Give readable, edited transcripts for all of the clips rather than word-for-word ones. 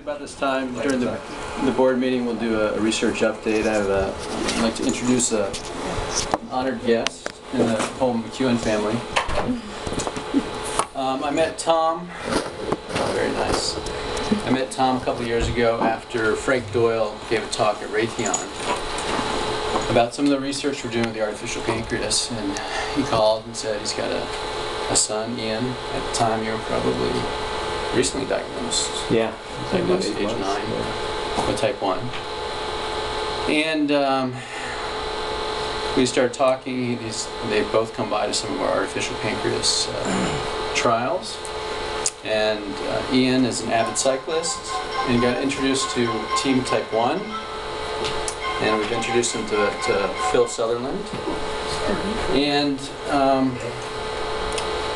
About this time during the board meeting, we'll do a research update. I'd like to introduce an honored guest in the whole McEwan family. I met Tom. Very nice. I met Tom a couple years ago after Frank Doyle gave a talk at Raytheon about some of the research we're doing with the artificial pancreas, and he called and said he's got a son, Ian. At the time, you were probably recently diagnosed. Yeah. Diagnosed at age 9 with type 1. And we started talking. They've both come by to some of our artificial pancreas trials. And Ian is an avid cyclist and got introduced to Team Type 1. And we've introduced him to Phil Sutherland. And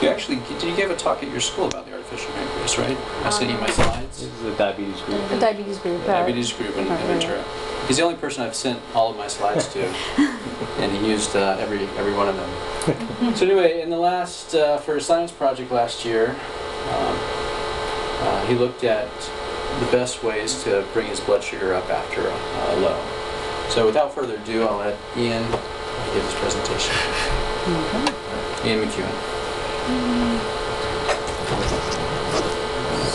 did you give a talk at your school about the artificial pancreas, right? I sent you my slides. This is a diabetes group. The diabetes group. Diabetes group in Ventura. He's the only person I've sent all of my slides to, and he used every one of them. So anyway, in the last for a science project last year, he looked at the best ways to bring his blood sugar up after a low. So without further ado, I'll let Ian give his presentation. Okay. Ian McEwan.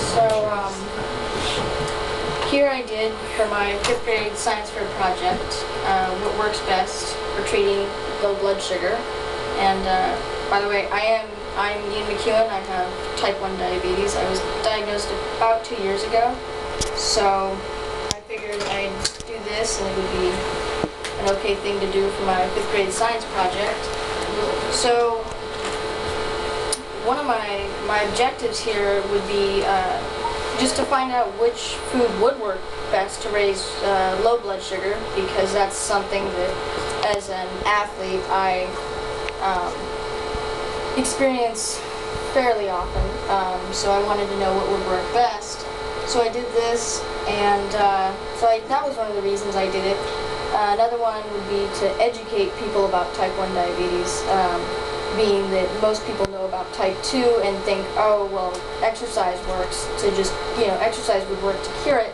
So here I did for my 5th grade science fair project what works best for treating low blood sugar. And by the way, I'm Ian McEwan. I have type 1 diabetes. I was diagnosed about 2 years ago. So I figured I'd do this and it would be an okay thing to do for my 5th grade science project. So one of my objectives here would be just to find out which food would work best to raise low blood sugar, because that's something that, as an athlete, I experience fairly often. So I wanted to know what would work best. So I did this, and that was one of the reasons I did it. Another one would be to educate people about type 1 diabetes. Being that most people know about type 2 and think, oh, well, exercise works to just, exercise would work to cure it.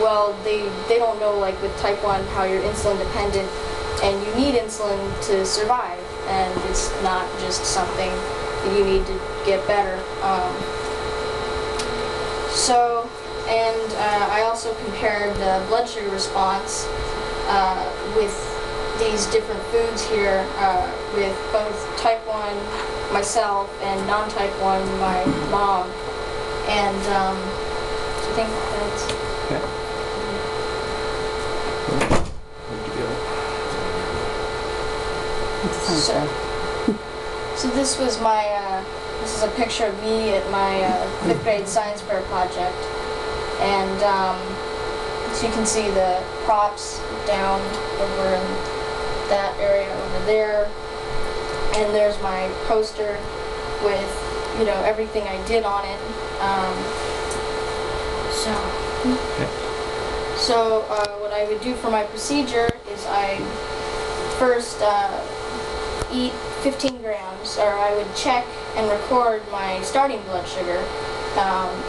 Well, they don't know, like with type 1, how you're insulin dependent and you need insulin to survive, and it's not just something that you need to get better. I also compared the blood sugar response with these different foods here with both type 1 myself and non-type 1 my mom, and I think that's okay. So this was my this is a picture of me at my 5th grade science fair project, and so you can see the props down over in that area over there, and there's my poster with everything I did on it. So what I would do for my procedure is I first eat 15 grams, or I would check and record my starting blood sugar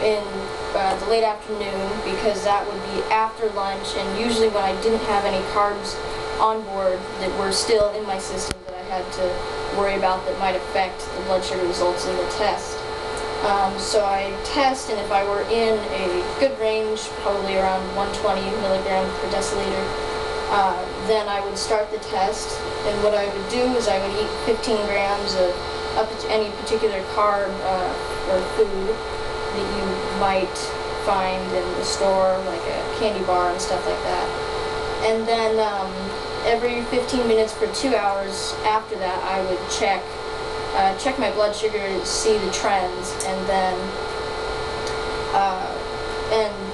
in the late afternoon, because that would be after lunch, and usually when I didn't have any carbs on board that were still in my system that I had to worry about that might affect the blood sugar results in the test. So I test, and if I were in a good range, probably around 120 milligrams per deciliter, then I would start the test, and what I would do is I would eat 15 grams of any particular carb or food that you might find in the store, like a candy bar and stuff like that. And then every 15 minutes for 2 hours after that, I would check my blood sugar to see the trends, and then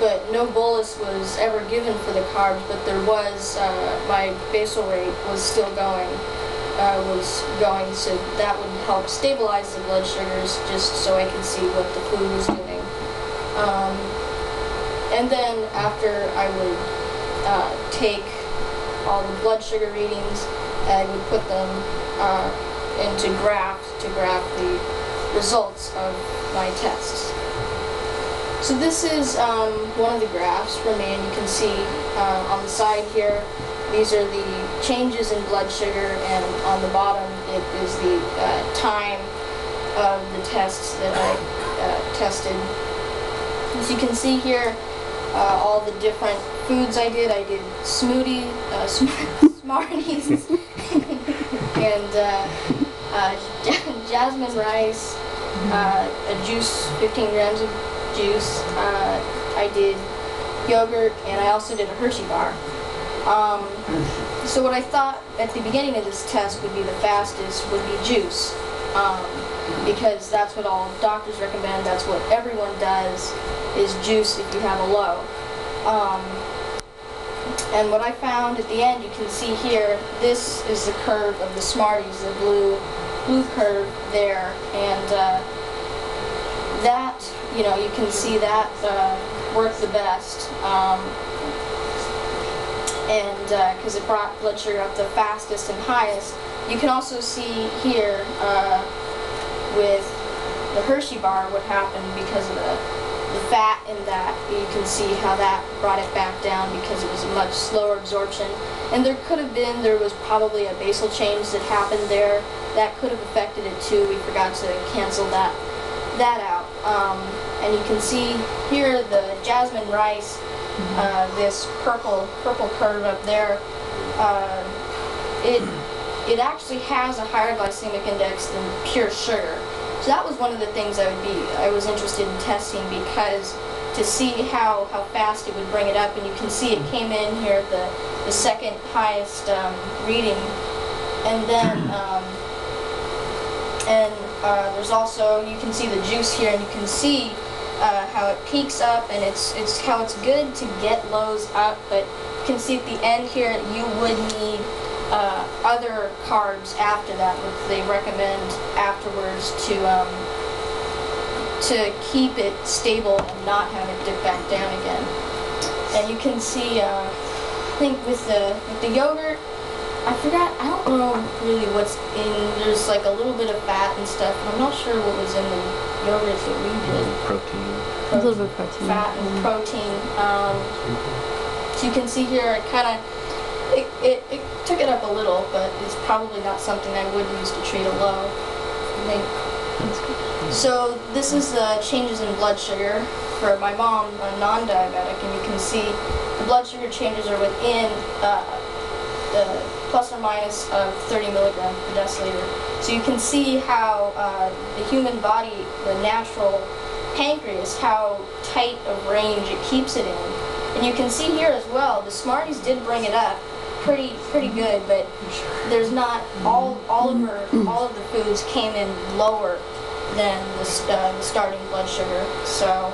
but no bolus was ever given for the carbs, but there was my basal rate was still going, so that would help stabilize the blood sugars, just so I could see what the food was doing. And then after I would take all the blood sugar readings, I would put them into graphs to graph the results of my tests. So this is one of the graphs from me, and you can see on the side here, these are the changes in blood sugar, and on the bottom it is the time of the tests that I tested. As you can see here, all the different foods I did. I did smoothie, Smarties, and jasmine rice, a juice, 15 grams of juice. I did yogurt, and I also did a Hershey bar. So what I thought at the beginning of this test would be the fastest would be juice, because that's what all doctors recommend. That's what everyone does, is juice if you have a low. And what I found at the end, you can see here, this is the curve of the Smarties, the blue curve there, and that, you know, you can see that worked the best, and because it brought blood sugar up the fastest and highest. You can also see here with the Hershey bar what happened because of the fat in that. You can see how that brought it back down because it was a much slower absorption. And there was probably a basal change that happened there that could have affected it too. We forgot to cancel that out. And you can see here the jasmine rice, this purple curve up there. It actually has a higher glycemic index than pure sugar. So that was one of the things I was interested in testing, because to see how fast it would bring it up. And you can see it came in here at the second highest reading. And then there's also, you can see the juice here, and you can see how it peaks up, and it's how it's good to get lows up, but you can see at the end here you would need other carbs after that, which they recommend afterwards to keep it stable and not have it dip back down again. And you can see, I think with the yogurt, I don't know really what's in. There's like a little bit of fat and stuff. I'm not sure what was in the yogurt that we did. Protein. A little bit of protein. Fat and protein. So you can see here, it took it up a little, but it's probably not something I would use to treat a low. I think. So this is the changes in blood sugar for my mom, a non-diabetic, and you can see the blood sugar changes are within the plus or minus of 30 milligrams per deciliter. So you can see how the human body, the natural pancreas, how tight of range it keeps it in. And you can see here as well, the Smarties did bring it up pretty good, but there's not all of the foods came in lower than the starting blood sugar. So